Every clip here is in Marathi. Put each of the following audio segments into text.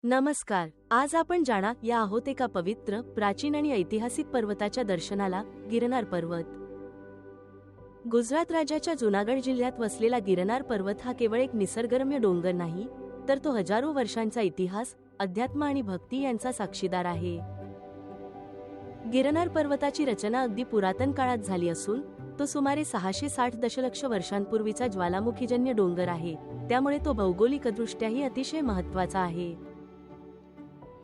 नमस्कार. आज आपण जाणार या आहोत एका पवित्र, प्राचीन आणि ऐतिहासिक पर्वताच्या दर्शनाला, गिरनार पर्वत. गुजरात राज्याच्या जुनागड जिल्ह्यात वसलेला गिरनार पर्वत हा केवळ एक निसर्गरम्य डोंगर नाही, तर तो हजारो वर्षांचा इतिहास, अध्यात्म आणि भक्ती यांचा साक्षीदार आहे. गिरनार पर्वताची रचना अगदी पुरातन काळात झाली असून तो सुमारे 660 दशलक्ष वर्षांपूर्वीचा ज्वालामुखीजन्य डोंगर आहे, त्यामुळे तो भौगोलिकदृष्ट्याही अतिशय महत्त्वाचा आहे.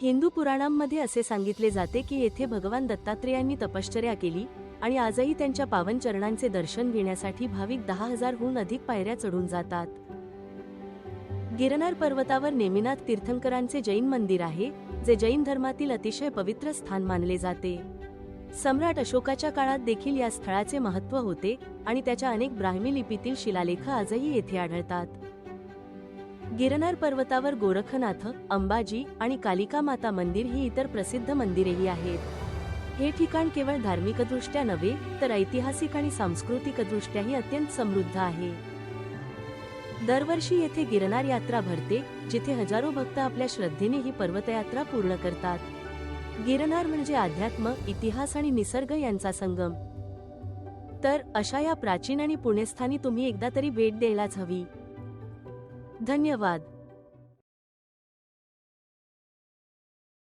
हिंदू पुराणांमध्ये असे सांगितले जाते की येथे भगवान दत्तात्रेयांनी तपश्चर्या केली आणि आजही त्यांच्या पावन चरणांचे दर्शन घेण्यासाठी भाविक 10,000हून अधिक पायऱ्या चढून जातात. गिरनार पर्वतावर नेमिनाथ तीर्थंकरांचे जैन मंदिर आहे, जे जैन धर्मातील अतिशय पवित्र स्थान मानले जाते. सम्राट अशोकाच्या काळात देखील या स्थळाचे महत्त्व होते आणि त्याच्या अनेक ब्राह्मी लिपीतील शिलालेख आजही येथे आढळतात. गिरनार पर्वतावर गोरखनाथ, अंबाजी आणि कालिका माता मंदिर ही इतर प्रसिद्ध मंदिरेही आहेत. हे ठिकाण केवळ धार्मिकदृष्ट्या नव्हे तर ऐतिहासिक आणि सांस्कृतिकदृष्ट्याही अत्यंत समृद्ध आहे. दरवर्षी येथे गिरनार यात्रा भरते, जिथे हजारो भक्त आपल्या श्रद्धेने ही पर्वतयात्रा पूर्ण करतात. गिरनार म्हणजे अध्यात्म, इतिहास आणि निसर्ग यांचा संगम. तर अशा या प्राचीन आणि पुण्यस्थानी तुम्ही एकदा तरी भेट द्यायलाच हवी. धन्यवाद.